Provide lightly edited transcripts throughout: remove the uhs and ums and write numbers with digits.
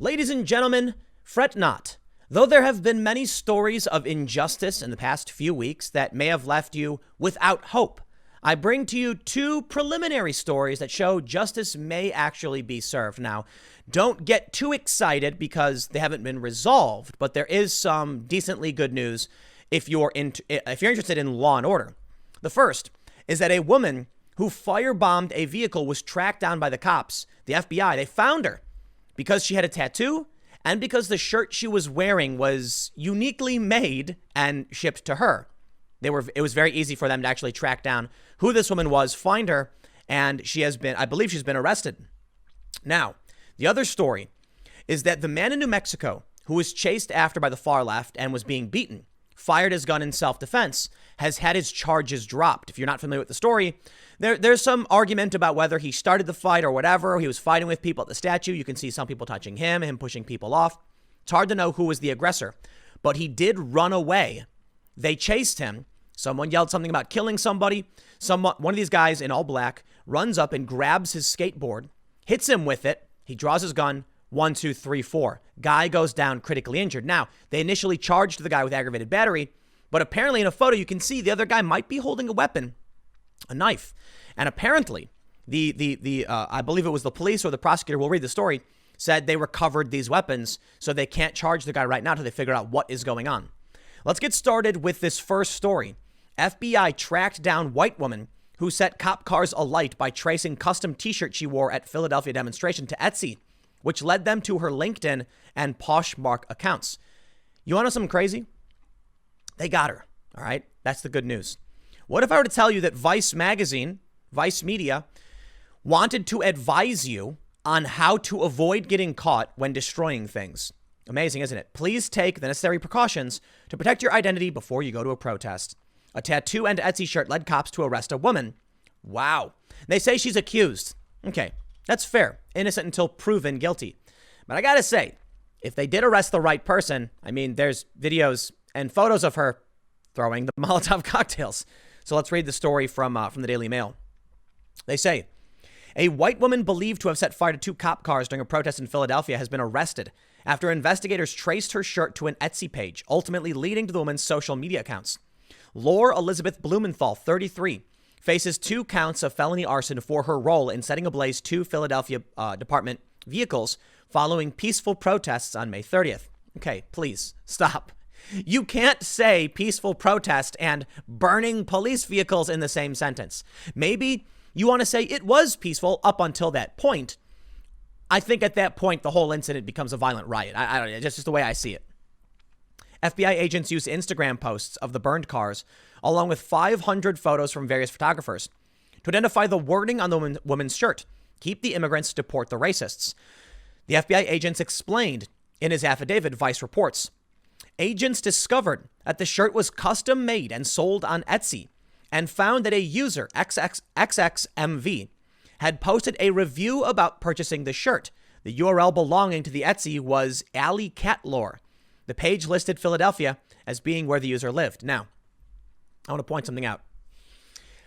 Ladies and gentlemen, fret not. Though there have been many stories of injustice in the past few weeks that may have left you without hope, I bring to you two preliminary stories that show justice may actually be served. Now, don't get too excited because they haven't been resolved, but there is some decently good news if you're interested in law and order. The first is that a woman who firebombed a vehicle was tracked down by the cops, the FBI. They found her because she had a tattoo and because the shirt she was wearing was uniquely made and shipped to her. It was very easy for them to actually track down who this woman was, find her, and I believe she's been arrested. Now, the other story is that the man in New Mexico who was chased after by the far left and was being beaten, fired his gun in self-defense, has had his charges dropped. If you're not familiar with the story, there's some argument about whether he started the fight or whatever. He was fighting with people at the statue. You can see some people touching him pushing people off. It's hard to know who was the aggressor, but he did run away. They chased him. Someone yelled something about killing somebody. One of these guys in all black runs up and grabs his skateboard, hits him with it. He draws his gun. 1, 2, 3, 4. Guy goes down critically injured. Now, they initially charged the guy with aggravated battery, but apparently in a photo you can see the other guy might be holding a weapon, a knife. And apparently, I believe it was the police or the prosecutor, we'll read the story, said they recovered these weapons, so they can't charge the guy right now until they figure out what is going on. Let's get started with this first story. FBI tracked down white woman who set cop cars alight by tracing custom t-shirt she wore at Philadelphia demonstration to Etsy, which led them to her LinkedIn and Poshmark accounts. You want to know something crazy? They got her. All right. That's the good news. What if I were to tell you that Vice magazine, Vice Media, wanted to advise you on how to avoid getting caught when destroying things? Amazing, isn't it? Please take the necessary precautions to protect your identity before you go to a protest. A tattoo and Etsy shirt led cops to arrest a woman. Wow. They say she's accused. Okay. That's fair. Innocent until proven guilty. But I got to say, if they did arrest the right person, I mean, there's videos and photos of her throwing the Molotov cocktails. So let's read the story from the Daily Mail. They say, a white woman believed to have set fire to 2 cop cars during a protest in Philadelphia has been arrested after investigators traced her shirt to an Etsy page, ultimately leading to the woman's social media accounts. Laura Elizabeth Blumenthal, 33, faces 2 counts of felony arson for her role in setting ablaze 2 Philadelphia department vehicles following peaceful protests on May 30th. Okay, please stop. You can't say peaceful protest and burning police vehicles in the same sentence. Maybe you want to say it was peaceful up until that point. I think at that point, the whole incident becomes a violent riot. I don't know. That's just the way I see it. FBI agents used Instagram posts of the burned cars, along with 500 photos from various photographers, to identify the wording on the woman's shirt. Keep the immigrants, deport the racists. The FBI agents explained in his affidavit, Vice reports. Agents discovered that the shirt was custom made and sold on Etsy and found that a user, XXXMV, had posted a review about purchasing the shirt. The URL belonging to the Etsy was Alley Catlore. The page listed Philadelphia as being where the user lived. Now, I want to point something out.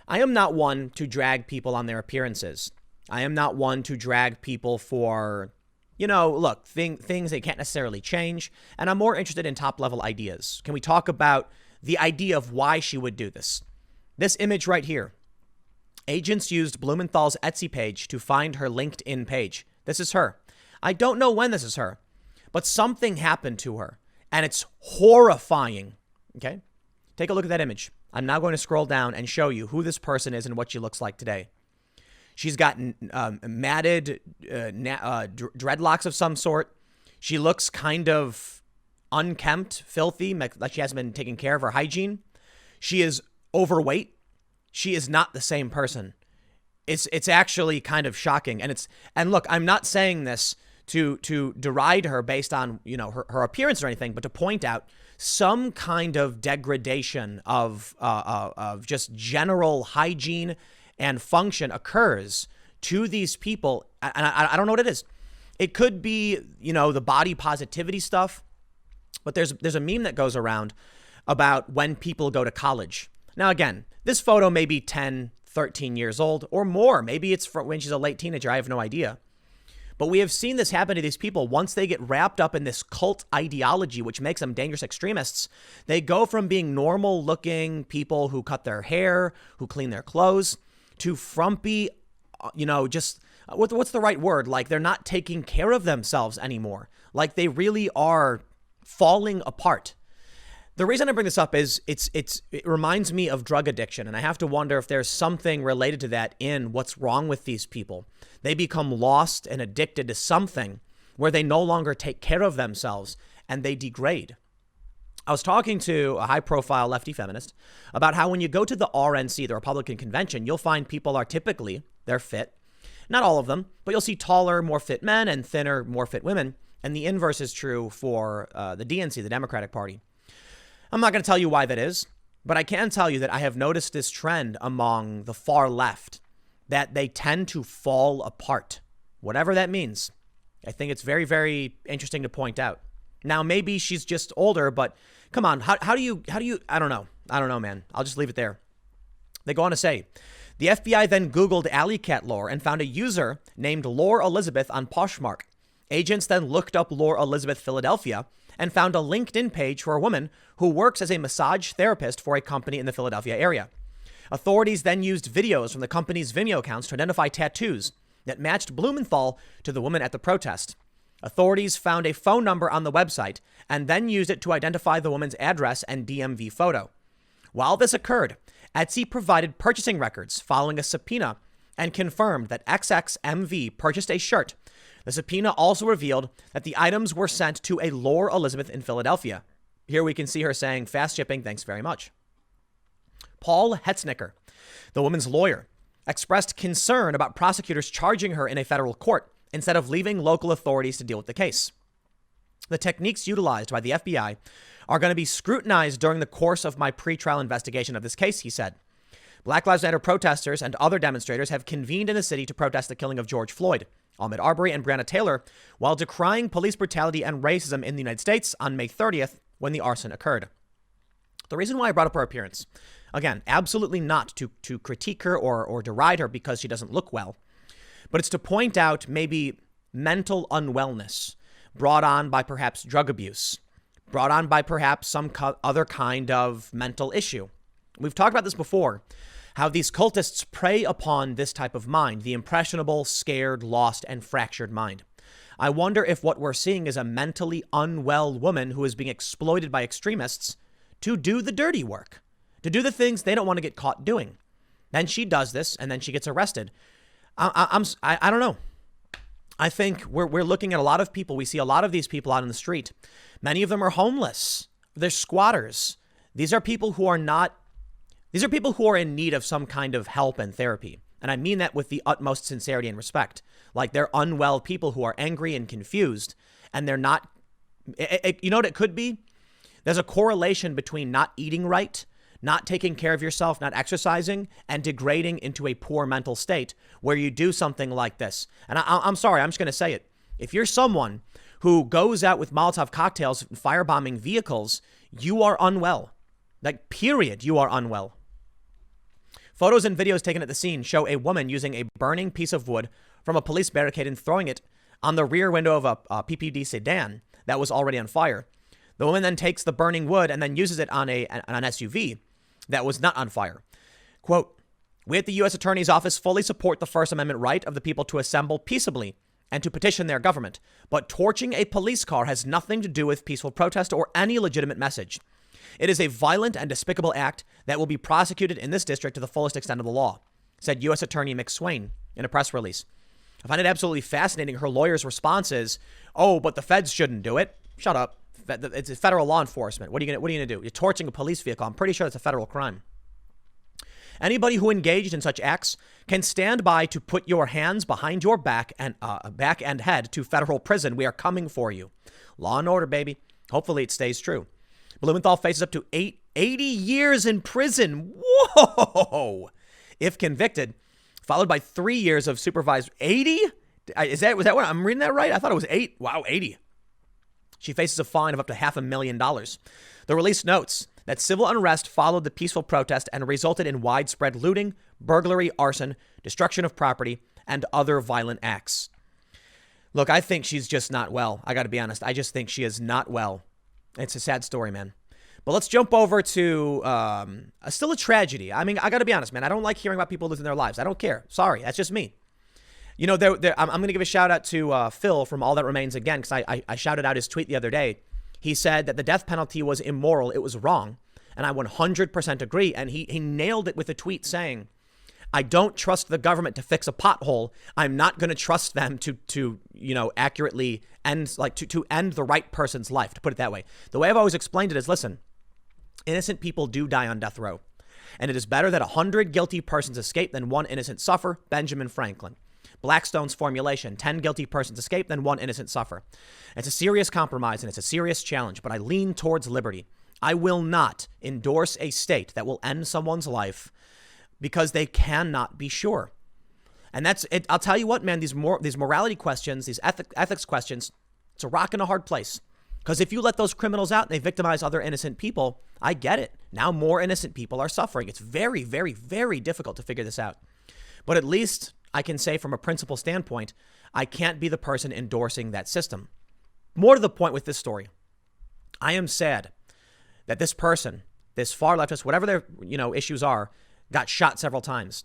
I am not one to drag people on their appearances. I am not one to drag people for, look, things they can't necessarily change. And I'm more interested in top level ideas. Can we talk about the idea of why she would do this? This image right here. Agents used Blumenthal's Etsy page to find her LinkedIn page. This is her. I don't know when this is her, but something happened to her. And it's horrifying. Okay? Take a look at that image. I'm now going to scroll down and show you who this person is and what she looks like today. She's got matted dreadlocks of some sort. She looks kind of unkempt, filthy, like she hasn't been taking care of her hygiene. She is overweight. She is not the same person. It's actually kind of shocking. And look, I'm not saying this to deride her based on, her appearance or anything, but to point out some kind of degradation of just general hygiene and function occurs to these people. And I don't know what it is. It could be, the body positivity stuff, but there's a meme that goes around about when people go to college. Now, again, this photo may be 10, 13 years old or more. Maybe it's from when she's a late teenager. I have no idea. But we have seen this happen to these people. Once they get wrapped up in this cult ideology, which makes them dangerous extremists, they go from being normal looking people who cut their hair, who clean their clothes, to frumpy, just what's the right word? Like they're not taking care of themselves anymore. Like they really are falling apart. The reason I bring this up is it reminds me of drug addiction, and I have to wonder if there's something related to that in what's wrong with these people. They become lost and addicted to something where they no longer take care of themselves and they degrade. I was talking to a high-profile lefty feminist about how when you go to the RNC, the Republican Convention, you'll find people are typically, they're fit. Not all of them, but you'll see taller, more fit men and thinner, more fit women. And the inverse is true for the DNC, the Democratic Party. I'm not going to tell you why that is, but I can tell you that I have noticed this trend among the far left, that they tend to fall apart, whatever that means. I think it's very, very interesting to point out. Now, maybe she's just older, but come on, how do you, I don't know, man. I'll just leave it there. They go on to say, the FBI then Googled alley cat lore and found a user named Lore Elizabeth on Poshmark. Agents then looked up Lore Elizabeth Philadelphia and found a LinkedIn page for a woman who works as a massage therapist for a company in the Philadelphia area. Authorities then used videos from the company's Vimeo accounts to identify tattoos that matched Blumenthal to the woman at the protest. Authorities found a phone number on the website and then used it to identify the woman's address and DMV photo. While this occurred, Etsy provided purchasing records following a subpoena and confirmed that XXMV purchased a shirt. The subpoena also revealed that the items were sent to a Lore Elizabeth in Philadelphia. Here we can see her saying, fast shipping, thanks very much. Paul Hetznicker, the woman's lawyer, expressed concern about prosecutors charging her in a federal court instead of leaving local authorities to deal with the case. The techniques utilized by the FBI are going to be scrutinized during the course of my pretrial investigation of this case, he said. Black Lives Matter protesters and other demonstrators have convened in the city to protest the killing of George Floyd, Ahmaud Arbery, and Breonna Taylor while decrying police brutality and racism in the United States on May 30th when the arson occurred. The reason why I brought up her appearance, again, absolutely not to critique her or deride her because she doesn't look well, but it's to point out maybe mental unwellness brought on by perhaps drug abuse, brought on by perhaps some other kind of mental issue. We've talked about this before, how these cultists prey upon this type of mind, the impressionable, scared, lost, and fractured mind. I wonder if what we're seeing is a mentally unwell woman who is being exploited by extremists to do the dirty work, to do the things they don't want to get caught doing. Then she does this, and then she gets arrested. I don't know. I think we're looking at a lot of people. We see a lot of these people out in the street. Many of them are homeless. They're squatters. These are people who are in need of some kind of help and therapy. And I mean that with the utmost sincerity and respect. Like they're unwell people who are angry and confused, and they're not, you know what it could be? There's a correlation between not eating right, not taking care of yourself, not exercising, and degrading into a poor mental state where you do something like this. And I'm sorry, I'm just going to say it. If you're someone who goes out with Molotov cocktails and firebombing vehicles, you are unwell. Like, period, you are unwell. Photos and videos taken at the scene show a woman using a burning piece of wood from a police barricade and throwing it on the rear window of a PPD sedan that was already on fire. The woman then takes the burning wood and then uses it on an SUV that was not on fire. Quote, "We at the U.S. Attorney's Office fully support the First Amendment right of the people to assemble peaceably and to petition their government. But torching a police car has nothing to do with peaceful protest or any legitimate message. It is a violent and despicable act that will be prosecuted in this district to the fullest extent of the law," said U.S. Attorney McSwain in a press release. I find it absolutely fascinating. Her lawyer's response is, "Oh, but the feds shouldn't do it." Shut up. It's federal law enforcement. What are you gonna do? You're torching a police vehicle. I'm pretty sure that's a federal crime. Anybody who engaged in such acts can stand by to put your hands behind your back and head to federal prison. We are coming for you. Law and order, baby. Hopefully it stays true. Blumenthal faces up to 80 years in prison. Whoa! If convicted, followed by 3 years of supervised 80? Was that what I'm reading that right? I thought it was 8. Wow, 80. She faces a fine of up to $500,000. The release notes that civil unrest followed the peaceful protest and resulted in widespread looting, burglary, arson, destruction of property, and other violent acts. Look, I think she's just not well. I got to be honest. I just think she is not well. It's a sad story, man. But let's jump over to still a tragedy. I mean, I got to be honest, man. I don't like hearing about people losing their lives. I don't care. Sorry. That's just me. You know, I'm going to give a shout out to Phil from All That Remains again, because I shouted out his tweet the other day. He said that the death penalty was immoral. It was wrong. And I 100% agree. And he nailed it with a tweet saying, I don't trust the government to fix a pothole. I'm not going to trust them to accurately end, like to end the right person's life, to put it that way. The way I've always explained it is, listen, innocent people do die on death row. And it is better that 100 guilty persons escape than one innocent suffer. Benjamin Franklin. Blackstone's formulation, 10 guilty persons escape than one innocent suffer. It's a serious compromise and it's a serious challenge, but I lean towards liberty. I will not endorse a state that will end someone's life because they cannot be sure. And that's it. I'll tell you what, man, these morality questions, these ethics questions, it's a rock and a hard place. Because if you let those criminals out and they victimize other innocent people, I get it. Now more innocent people are suffering. It's very, very, very difficult to figure this out. But at least I can say from a principle standpoint, I can't be the person endorsing that system. More to the point with this story, I am sad that this person, this far leftist, whatever their issues are, got shot several times.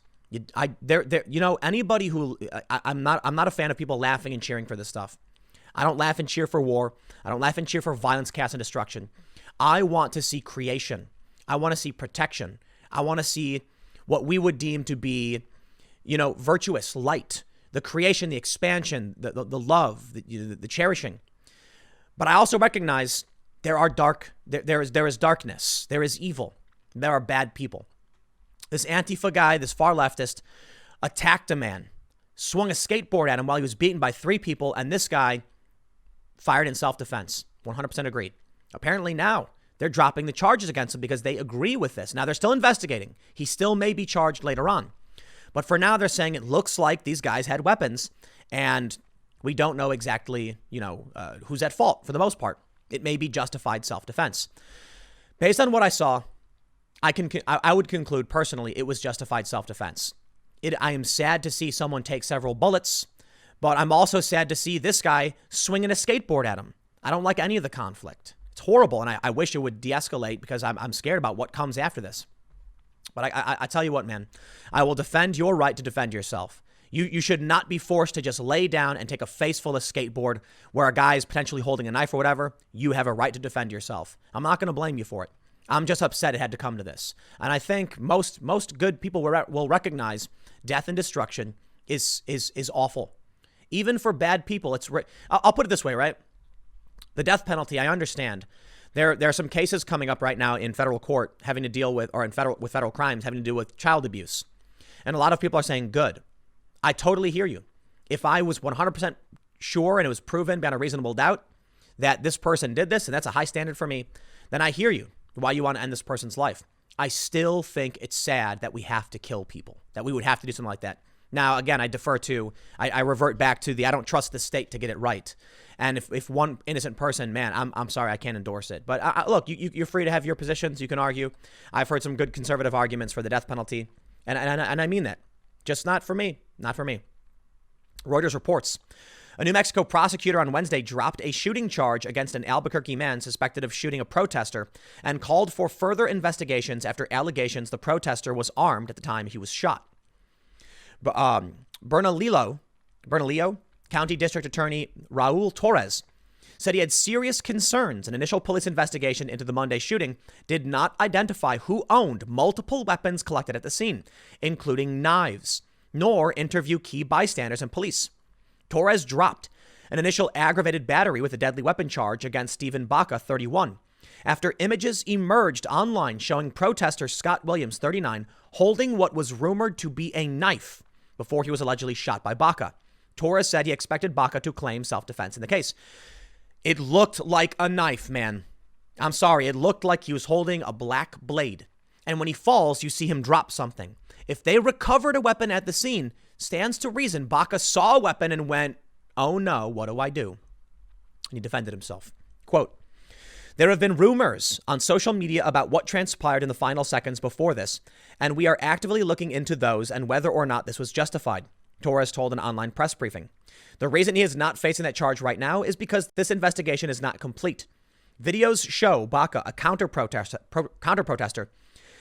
Anybody who I'm not a fan of people laughing and cheering for this stuff. I don't laugh and cheer for war. I don't laugh and cheer for violence, chaos, and destruction. I want to see creation. I want to see protection. I want to see what we would deem to be, virtuous, light, the creation, the expansion, the love, the cherishing. But I also recognize there is darkness. There is evil. There are bad people. This Antifa guy, this far leftist, attacked a man, swung a skateboard at him while he was beaten by 3 people, and this guy fired in self-defense. 100% agreed. Apparently now they're dropping the charges against him because they agree with this. Now they're still investigating. He still may be charged later on. But for now, they're saying it looks like these guys had weapons, and we don't know exactly, who's at fault for the most part. It may be justified self-defense. Based on what I saw, I would conclude personally it was justified self-defense. I am sad to see someone take several bullets, but I'm also sad to see this guy swinging a skateboard at him. I don't like any of the conflict. It's horrible, and I wish it would de-escalate because I'm scared about what comes after this. But I tell you what, man, I will defend your right to defend yourself. You should not be forced to just lay down and take a face full of skateboard where a guy is potentially holding a knife or whatever. You have a right to defend yourself. I'm not going to blame you for it. I'm just upset it had to come to this. And I think most good people will recognize death and destruction is awful. Even for bad people, I'll put it this way, right? The death penalty, I understand. There are some cases coming up right now in federal court having to deal with, or with federal crimes having to do with child abuse. And a lot of people are saying, good. I totally hear you. If I was 100% sure and it was proven beyond a reasonable doubt that this person did this, and that's a high standard for me, then I hear you. Why you want to end this person's life. I still think it's sad that we have to kill people, that we would have to do something like that. Now, again, I revert back to I don't trust the state to get it right. And if one innocent person, man, I'm sorry, I can't endorse it. But look, you're free to have your positions. You can argue. I've heard some good conservative arguments for the death penalty. And I mean that. Just not for me. Not for me. Reuters reports. A New Mexico prosecutor on Wednesday dropped a shooting charge against an Albuquerque man suspected of shooting a protester and called for further investigations after allegations the protester was armed at the time he was shot. Bernalillo County District Attorney Raul Torres said he had serious concerns. An initial police investigation into the Monday shooting did not identify who owned multiple weapons collected at the scene, including knives, nor interview key bystanders and police. Torres dropped an initial aggravated battery with a deadly weapon charge against Stephen Baca, 31, after images emerged online showing protester Scott Williams, 39, holding what was rumored to be a knife before he was allegedly shot by Baca. Torres said he expected Baca to claim self-defense in the case. It looked like a knife, man. I'm sorry. It looked like he was holding a black blade. And when he falls, you see him drop something. If they recovered a weapon at the scene, stands to reason Baca saw a weapon and went, oh no, what do I do? And he defended himself. Quote, there have been rumors on social media about what transpired in the final seconds before this, and we are actively looking into those and whether or not this was justified. Torres told an online press briefing. The reason he is not facing that charge right now is because this investigation is not complete. Videos show Baca, a counter-protester,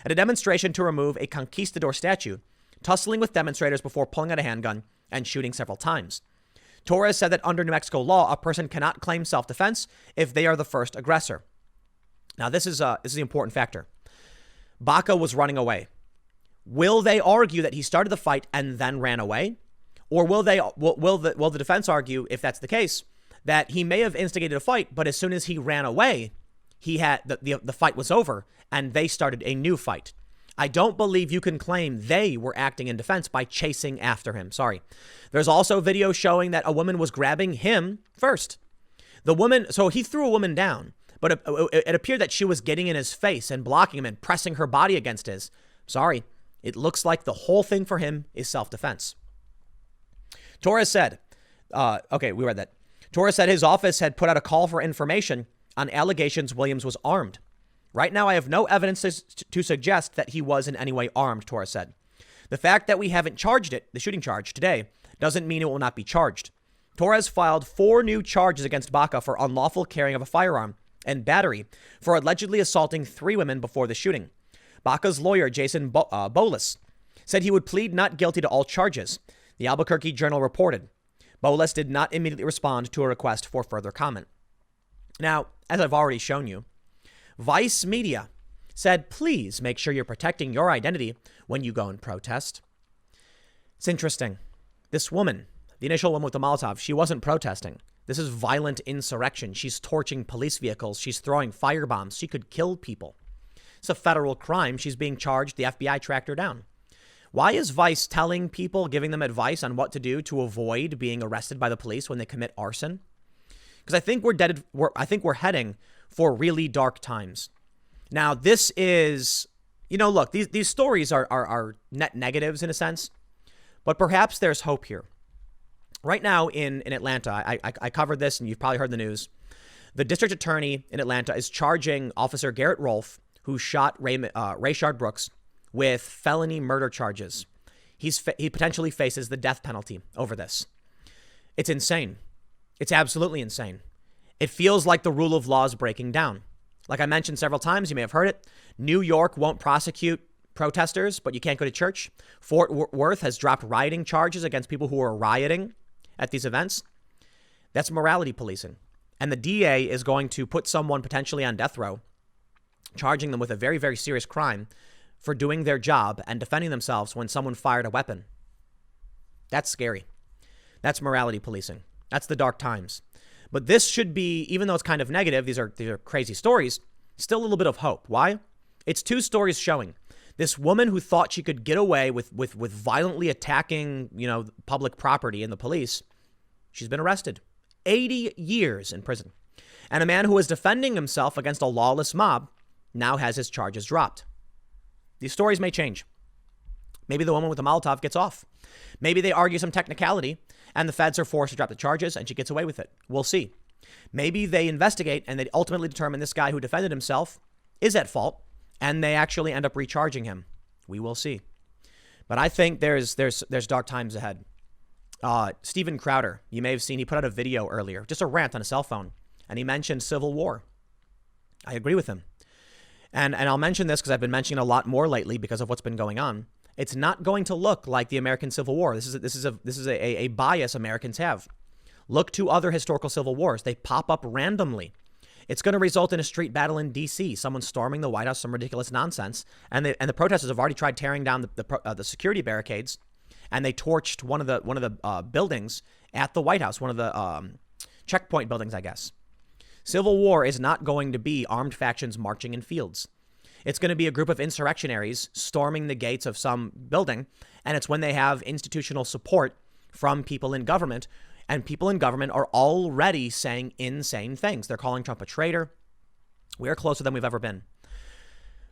at a demonstration to remove a conquistador statue, tussling with demonstrators before pulling out a handgun and shooting several times. Torres said that under New Mexico law, a person cannot claim self-defense if they are the first aggressor. Now, this is the important factor. Baca was running away. Will they argue that he started the fight and then ran away? Or will the defense argue, if that's the case, that he may have instigated a fight, but as soon as he ran away, he had the fight was over and they started a new fight? I don't believe you can claim they were acting in defense by chasing after him. Sorry. There's also video showing that a woman was grabbing him first. The woman, so he threw a woman down, but it appeared that she was getting in his face and blocking him and pressing her body against his. Sorry. It looks like the whole thing for him is self-defense. Torres said, we read that. Torres said his office had put out a call for information on allegations Williams was armed. Right now, I have no evidence to suggest that he was in any way armed, Torres said. The fact that we haven't charged it, the shooting charge, today, doesn't mean it will not be charged. Torres filed 4 new charges against Baca for unlawful carrying of a firearm and battery for allegedly assaulting 3 women before the shooting. Baca's lawyer, Jason Bolas, said he would plead not guilty to all charges. The Albuquerque Journal reported. Bolas did not immediately respond to a request for further comment. Now, as I've already shown you, Vice Media said, please make sure you're protecting your identity when you go and protest. It's interesting. This woman, the initial one with the Molotov, she wasn't protesting. This is violent insurrection. She's torching police vehicles. She's throwing firebombs. She could kill people. It's a federal crime. She's being charged. The FBI tracked her down. Why is Vice telling people, giving them advice on what to do to avoid being arrested by the police when they commit arson? Because I think we're heading for really dark times. Now, this is, look, these stories are net negatives in a sense, but perhaps there's hope here. Right now in Atlanta, I covered this and you've probably heard the news. The district attorney in Atlanta is charging Officer Garrett Rolfe, who shot Rayshard Brooks, with felony murder charges. He potentially faces the death penalty over this. It's insane. It's absolutely insane. It feels like the rule of law is breaking down. Like I mentioned several times, you may have heard it. New York won't prosecute protesters, but you can't go to church. Fort Worth has dropped rioting charges against people who are rioting at these events. That's morality policing. And the DA is going to put someone potentially on death row, charging them with a very, very serious crime for doing their job and defending themselves when someone fired a weapon. That's scary. That's morality policing. That's the dark times. But this should be, even though it's kind of negative, these are crazy stories, still a little bit of hope. Why? It's 2 stories showing this woman who thought she could get away with violently attacking, public property and the police. She's been arrested. 80 years in prison. And a man who was defending himself against a lawless mob now has his charges dropped. These stories may change. Maybe the woman with the Molotov gets off. Maybe they argue some technicality and the feds are forced to drop the charges and she gets away with it. We'll see. Maybe they investigate and they ultimately determine this guy who defended himself is at fault and they actually end up recharging him. We will see. But I think there's dark times ahead. Steven Crowder, you may have seen, he put out a video earlier, just a rant on a cell phone, and he mentioned civil war. I agree with him. And I'll mention this because I've been mentioning it a lot more lately because of what's been going on. It's not going to look like the American Civil War. This is a bias Americans have. Look to other historical civil wars. They pop up randomly. It's going to result in a street battle in D.C., someone storming the White House, some ridiculous nonsense. And the protesters have already tried tearing down the security barricades, and they torched one of the buildings at the White House, one of the checkpoint buildings, I guess. Civil war is not going to be armed factions marching in fields. It's going to be a group of insurrectionaries storming the gates of some building, and it's when they have institutional support from people in government, and people in government are already saying insane things. They're calling Trump a traitor. We are closer than we've ever been.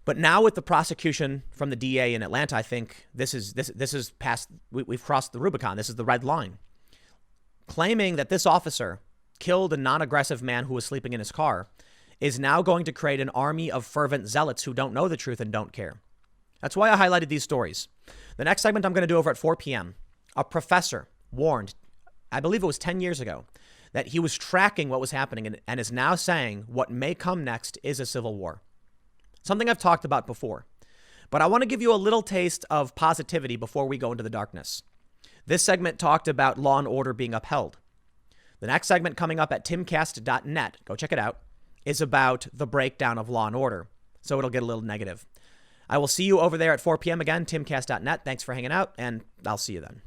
But now with the prosecution from the DA in Atlanta, I think this is past. We've crossed the Rubicon. This is the red line. Claiming that this officer killed a non-aggressive man who was sleeping in his car is now going to create an army of fervent zealots who don't know the truth and don't care. That's why I highlighted these stories. The next segment I'm going to do over at 4 p.m. A professor warned, I believe it was 10 years ago, that he was tracking what was happening and is now saying what may come next is a civil war. Something I've talked about before. But I want to give you a little taste of positivity before we go into the darkness. This segment talked about law and order being upheld. The next segment coming up at timcast.net, go check it out, is about the breakdown of law and order. So it'll get a little negative. I will see you over there at 4 p.m. again, timcast.net. Thanks for hanging out, and I'll see you then.